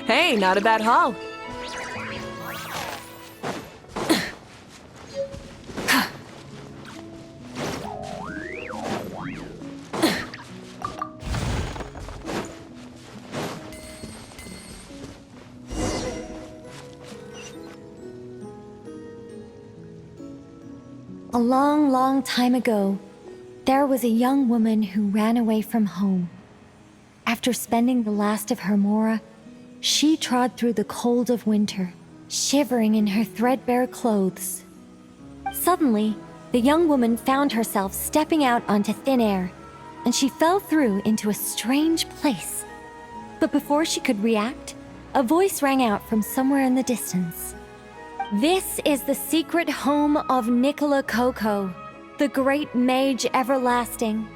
Hey, not a bad haul. A long, long time ago, there was a young woman who ran away from home. After spending the last of her mora, she trod through the cold of winter, shivering in her threadbare clothes. Suddenly, the young woman found herself stepping out onto thin air, and she fell through into a strange place. But before she could react, a voice rang out from somewhere in the distance. "This is the secret home of Nicola Coco, the great mage everlasting.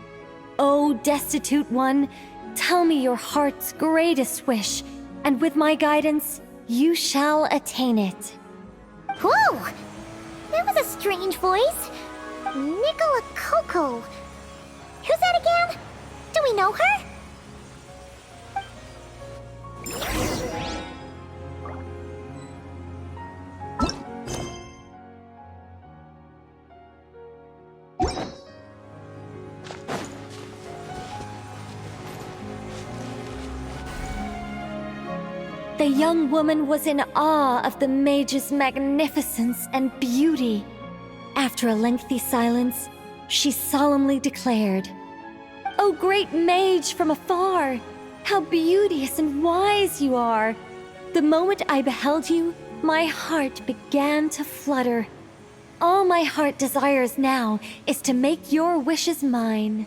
O destitute one, tell me your heart's greatest wish, and with my guidance, you shall attain it." Whoa! That was a strange voice. Nicola Coco. Who's that again? Do we know her? The young woman was in awe of the mage's magnificence and beauty. After a lengthy silence, she solemnly declared, "O great mage from afar, how beauteous and wise you are! The moment I beheld you, my heart began to flutter. All my heart desires now is to make your wishes mine."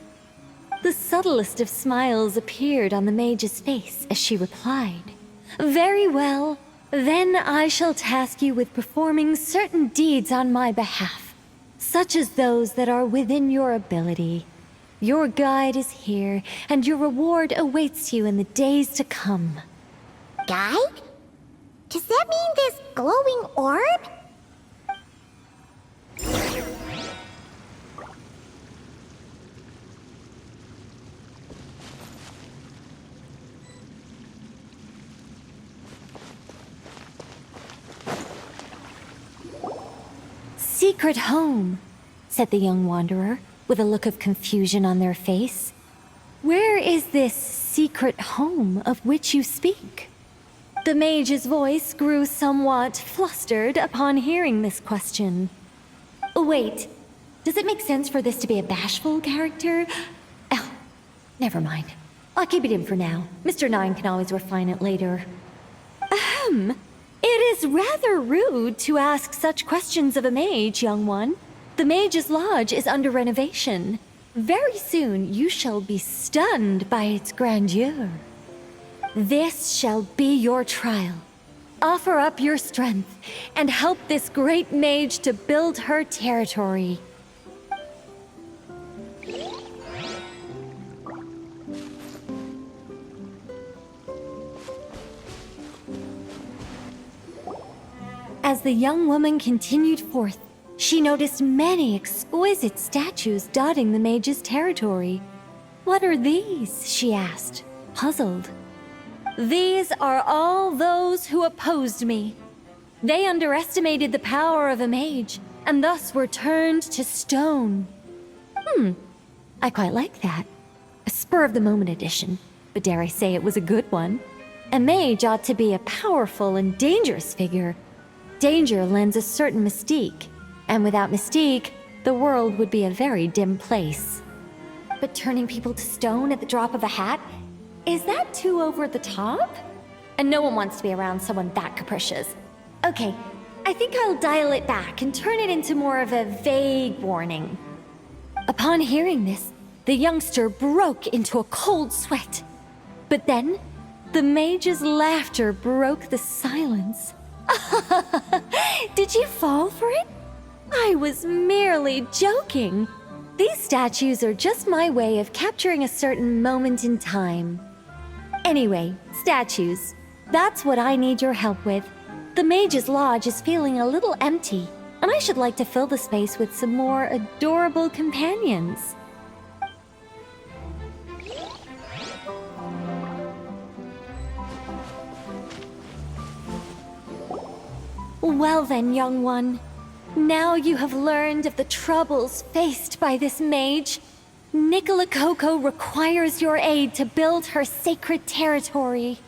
The subtlest of smiles appeared on the mage's face as she replied, "Very well. Then I shall task you with performing certain deeds on my behalf, such as those that are within your ability. Your guide is here, and your reward awaits you in the days to come." Guide? Does that mean this glowing orb? "Secret home," said the young wanderer, with a look of confusion on their face. "Where is this secret home of which you speak?" The mage's voice grew somewhat flustered upon hearing this question. "Wait, does it make sense for this to be a bashful character? Oh, never mind. I'll keep it in for now. Mr. Nine can always refine it later." "Ahem. It is rather rude to ask such questions of a mage, young one. The Mage's Lodge is under renovation. Very soon you shall be stunned by its grandeur. This shall be your trial. Offer up your strength and help this great mage to build her territory." As the young woman continued forth, she noticed many exquisite statues dotting the mage's territory. "What are these?" she asked, puzzled. "These are all those who opposed me. They underestimated the power of a mage, and thus were turned to stone." I quite like that. A spur-of-the-moment addition, but dare I say it was a good one. A mage ought to be a powerful and dangerous figure. Danger lends a certain mystique, and without mystique, the world would be a very dim place. But turning people to stone at the drop of a hat? Is that too over the top? And no one wants to be around someone that capricious. Okay, I think I'll dial it back and turn it into more of a vague warning. Upon hearing this, the youngster broke into a cold sweat. But then, The mage's laughter broke the silence. Did you fall for it? I was merely joking. These statues are just my way of capturing a certain moment in time. Anyway, statues. That's what I need your help with. The Mage's Lodge is feeling a little empty, and I should like to fill the space with some more adorable companions. Well then, young one. Now you have learned of the troubles faced by this mage. Nicola Coco requires your aid to build her sacred territory.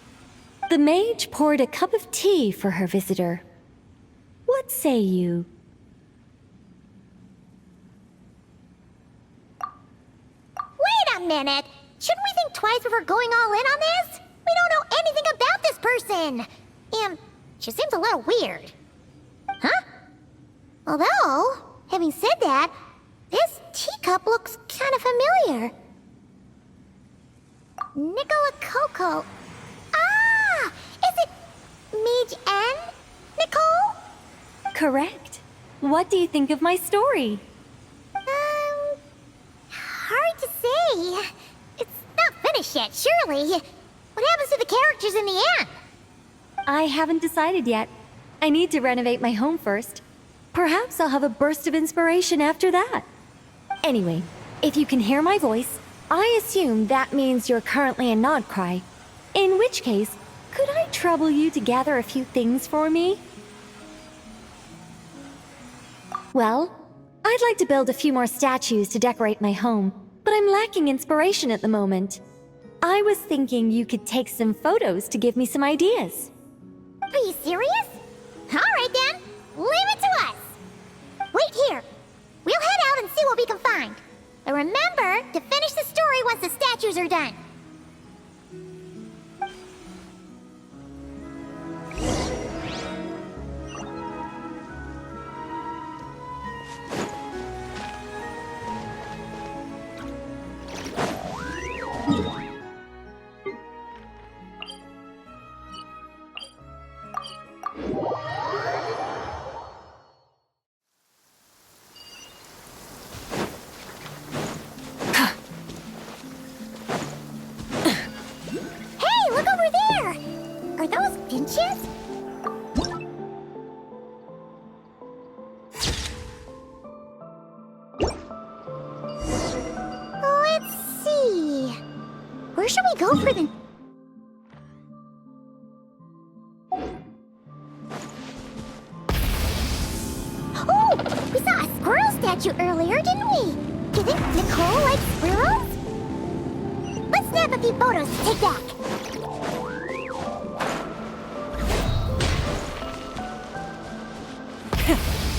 The mage poured a cup of tea for her visitor. What say you? Wait a minute! Shouldn't we think twice before going all in on this? We don't know anything about this person! And she seems a little weird. Huh? Although, having said that, this teacup looks kind of familiar. Nicola Coco. Ah! Is it Mage N? Nicole? Correct. What do you think of my story? Hard to say. It's not finished yet, surely. What happens to the characters in the end? I haven't decided yet. I need to renovate my home first. Perhaps I'll have a burst of inspiration after that. Anyway, if you can hear my voice, I assume that means you're currently in Nodcry. In which case, could I trouble you to gather a few things for me? Well, I'd like to build a few more statues to decorate my home, but I'm lacking inspiration at the moment. I was thinking you could take some photos to give me some ideas. Are you serious? Alright then, leave it to us! Wait here. We'll head out and see what we can find. But remember to finish the story once the statues are done. Let's see. Where should we go for the... Oh! We saw a squirrel statue earlier, didn't we? Do you think Nicole likes squirrels? Let's snap a few photos to take back.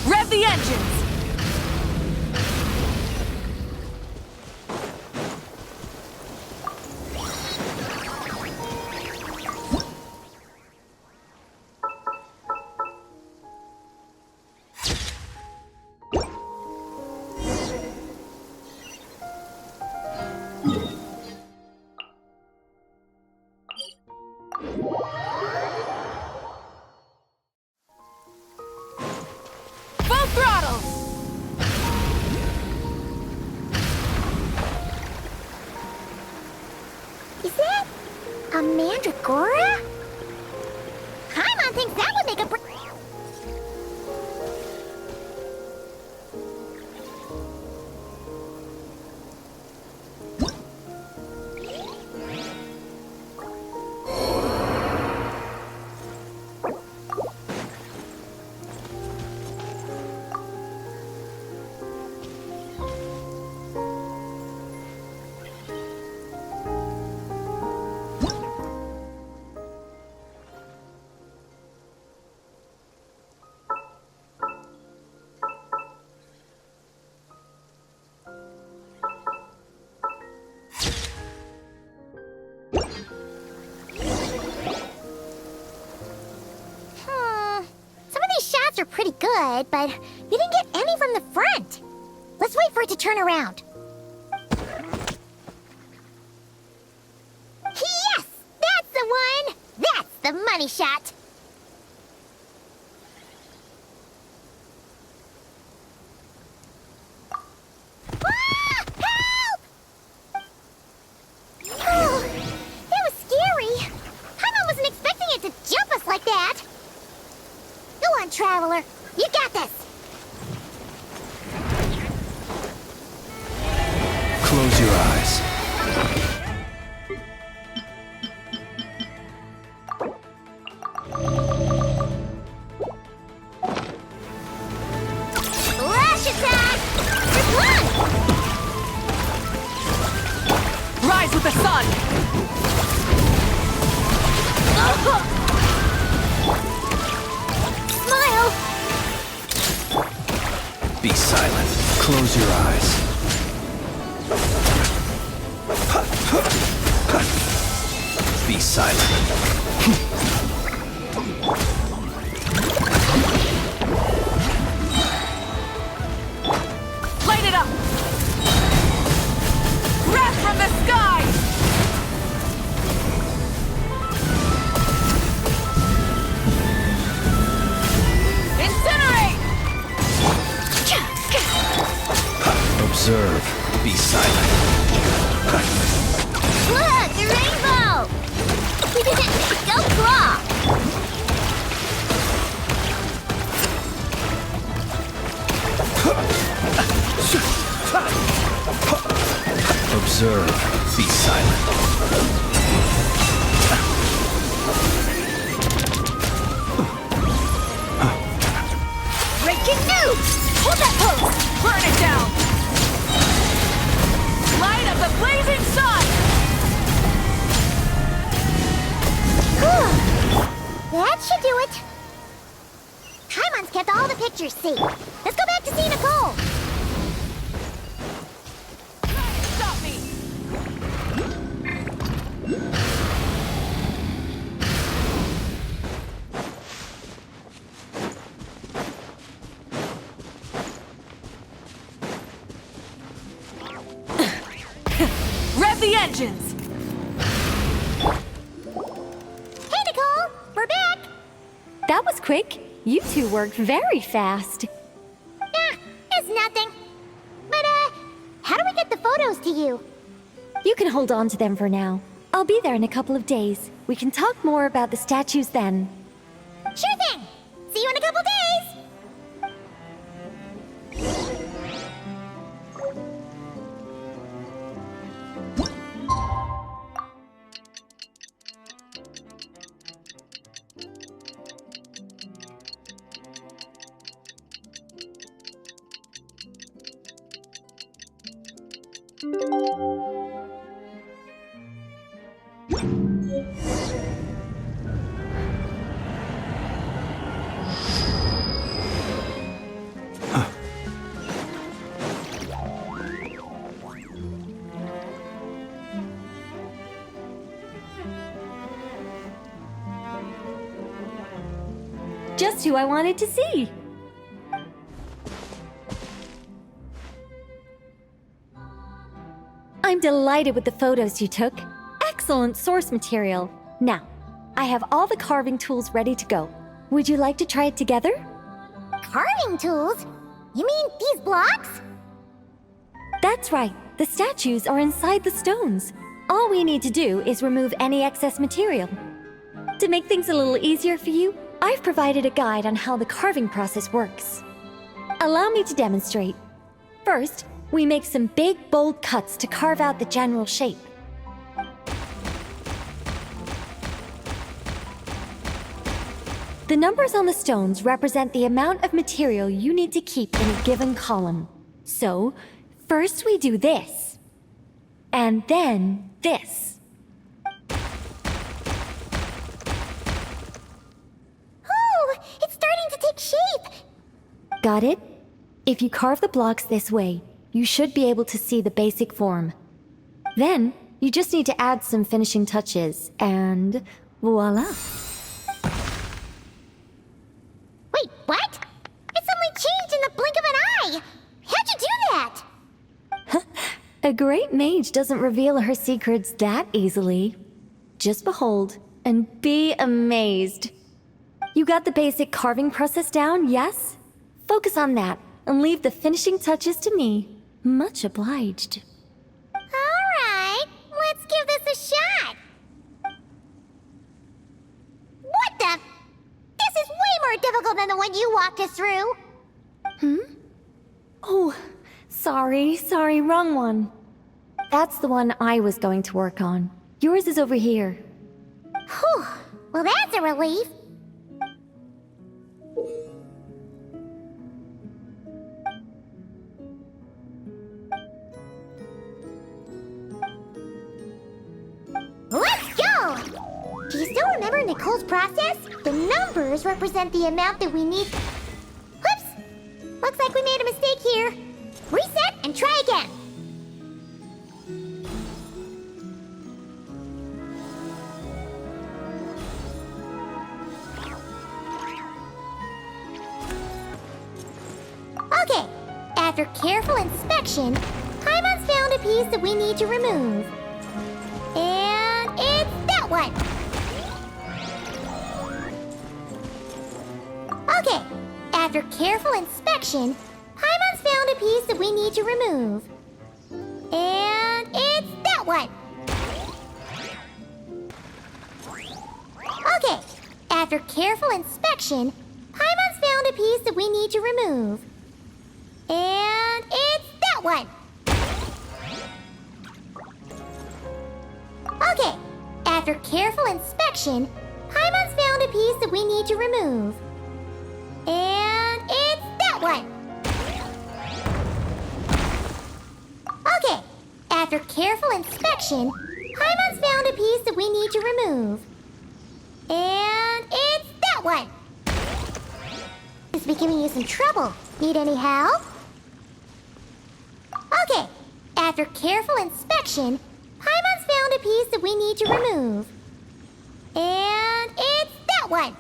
Rev the engines! Full throttle! Is that a mandragora? Paimon thinks that would make a Some of these shots are pretty good, but we didn't get any from the front. Let's wait for it to turn around. Yes! That's the one! the money shot. Ah! Help! Oh, that was scary. Paimon wasn't expecting it to jump us like that. Go on, Traveler. You got this. Close your eyes. Flash attack! Just one! Rise with the sun! Smile! Be silent. Close your eyes. Be silent. Light it up! Breath from the sky! Incinerate! Observe. Be silent. Look, the rainbow! Go claw! Observe. Be silent. Breaking news! Hold that pose! Burn it down! Light of the blazing sun! That should do it. Paimon's kept all the pictures safe. Let's go back to see Nicole. Stop me! Rev the engines! Hey, Nicole! We're back! That was quick. You two worked very fast. It's nothing. But, how do we get the photos to you? You can hold on to them for now. I'll be there in a couple of days. We can talk more about the statues then. Sure thing! See you in a couple days! Just who I wanted to see. I'm delighted with the photos you took. Excellent source material. Now, I have all the carving tools ready to go. Would you like to try it together? Carving tools? You mean these blocks? That's right. The statues are inside the stones. All we need to do is remove any excess material. To make things a little easier for you, I've provided a guide on how the carving process works. Allow me to demonstrate. First, we make some big, bold cuts to carve out the general shape. The numbers on the stones represent the amount of material you need to keep in a given column. So, first we do this, and then this. Oh, it's starting to take shape! Got it? If you carve the blocks this way, you should be able to see the basic form. Then, you just need to add some finishing touches, and voila! Wait, what? It suddenly changed in the blink of an eye! How'd you do that? A great mage doesn't reveal her secrets that easily. Just behold, and be amazed. You got the basic carving process down, yes? Focus on that and leave the finishing touches to me. Much obliged. Alright, let's give this a shot. What the? This is way more difficult than the one you walked us through. Oh, sorry, wrong one. That's the one I was going to work on. Yours is over here. Whew, well that's a relief. Let's go! Do you still remember Nicole's process? The numbers represent the amount that we need. Whoops! Looks like we made a mistake here. Reset and try again. Okay, after careful inspection, Paimon's found a piece that we need to remove. And it's that one! Okay, after careful inspection, Paimon's found a piece that we need to remove. And it's that one! Okay, after careful inspection, Paimon's found a piece that we need to remove. And it's that one! Okay, after careful inspection, Paimon's found a piece that we need to remove. And it's that one! Okay, after careful inspection, Paimon's found a piece that we need to remove. And it's that one! This be giving you some trouble. Need any help? Okay, after careful inspection, Paimon's found a piece that we need to remove. And it's that one!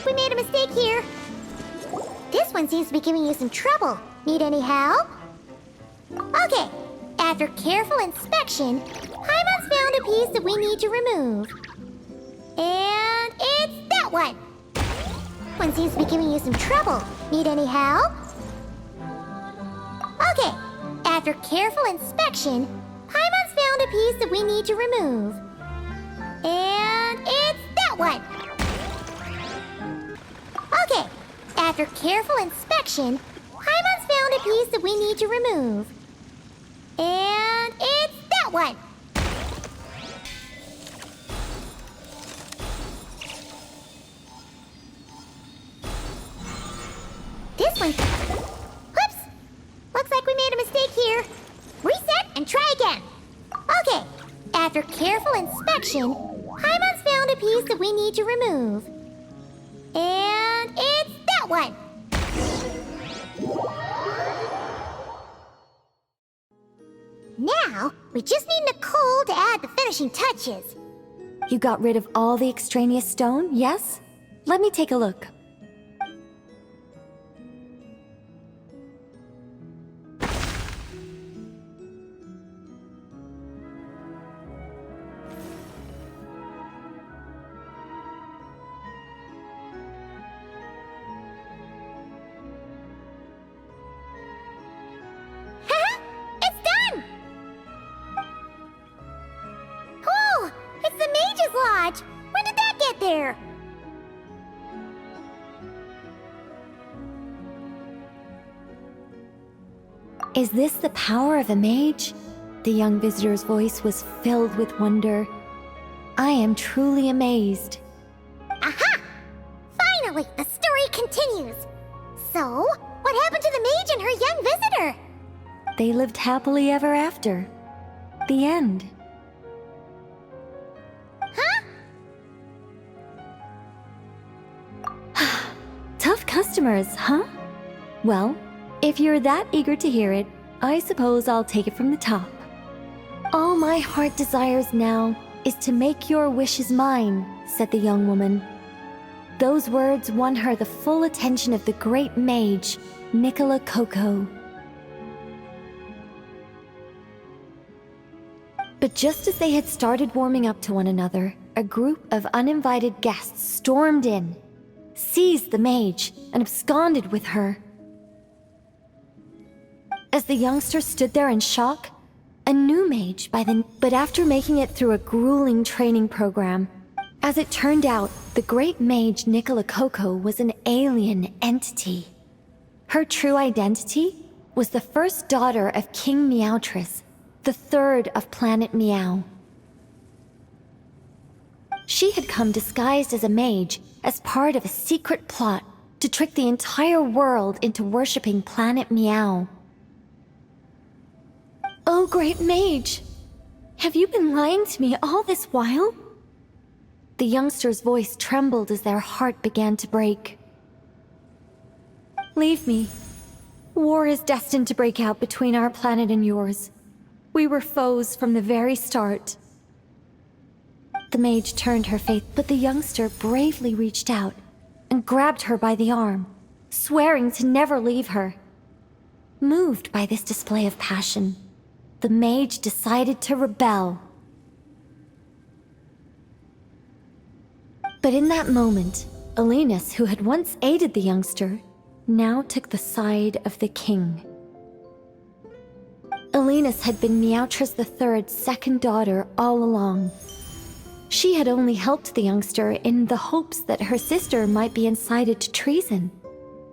We made a mistake here. This one seems to be giving you some trouble. Need any help? Okay, after careful inspection, Paimon's found a piece that we need to remove. And it's that one! One seems to be giving you some trouble. Need any help? Okay, after careful inspection, Paimon's found a piece that we need to remove. And it's that one! Okay, after careful inspection, Paimon's found a piece that we need to remove. And it's that one! This one... Whoops! Looks like we made a mistake here. Reset and try again. Okay, after careful inspection, Paimon's found a piece that we need to remove. And it's that one! Now, we just need Nicole to add the finishing touches. You got rid of all the extraneous stone, yes? Let me take a look. It's done! Oh, it's the Mage's Lodge! When did that get there? Is this the power of a mage? The young visitor's voice was filled with wonder. I am truly amazed. Aha! Finally, the story continues. So, what happened to the mage and her young visitor? They lived happily ever after. The end. Huh? Tough customers, huh? Well, if you're that eager to hear it, I suppose I'll take it from the top. All my heart desires now is to make your wishes mine, said the young woman. Those words won her the full attention of the great mage, Nicola Coco. But just as they had started warming up to one another, a group of uninvited guests stormed in, seized the mage, and absconded with her. As the youngster stood there in shock, a new mage but after making it through a grueling training program, as it turned out, the great mage Nicola Coco was an alien entity. Her true identity was the first daughter of King Meowtress, the third of Planet Meow. She had come disguised as a mage as part of a secret plot to trick the entire world into worshipping Planet Meow. Oh, great mage! Have you been lying to me all this while? The youngster's voice trembled as their heart began to break. Leave me. War is destined to break out between our planet and yours. We were foes from the very start. The mage turned her face, but the youngster bravely reached out and grabbed her by the arm, swearing to never leave her. Moved by this display of passion, the mage decided to rebel. But in that moment, Alenus, who had once aided the youngster, now took the side of the king. Alenus had been Meowtress III's second daughter all along. She had only helped the youngster in the hopes that her sister might be incited to treason,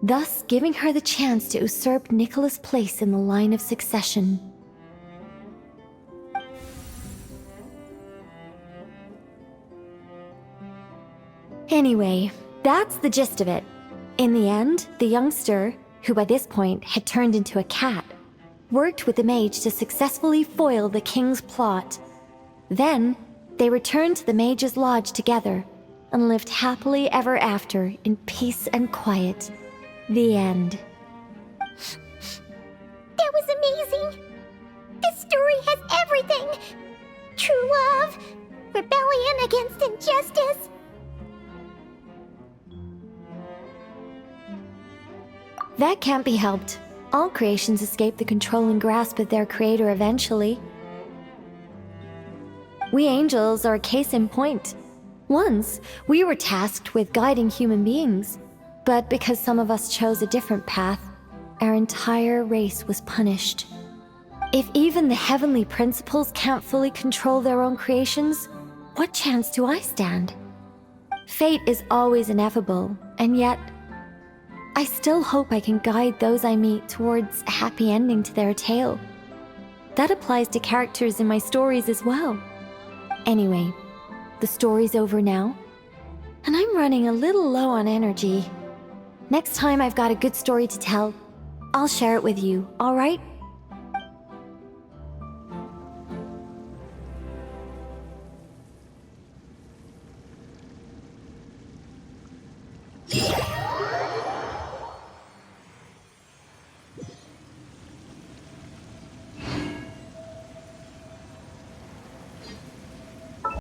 thus giving her the chance to usurp Nicola's place in the line of succession. Anyway, that's the gist of it. In the end, the youngster, who by this point had turned into a cat, worked with the mage to successfully foil the king's plot. Then, they returned to the mage's lodge together and lived happily ever after in peace and quiet. The end. That was amazing! This story has everything! True love, rebellion against injustice. That can't be helped. All creations escape the controlling grasp of their creator eventually. We angels are a case in point. Once, we were tasked with guiding human beings, but because some of us chose a different path, our entire race was punished. If even the heavenly principles can't fully control their own creations, what chance do I stand? Fate is always ineffable, and yet, I still hope I can guide those I meet towards a happy ending to their tale. That applies to characters in my stories as well. Anyway, the story's over now, and I'm running a little low on energy. Next time I've got a good story to tell, I'll share it with you, all right?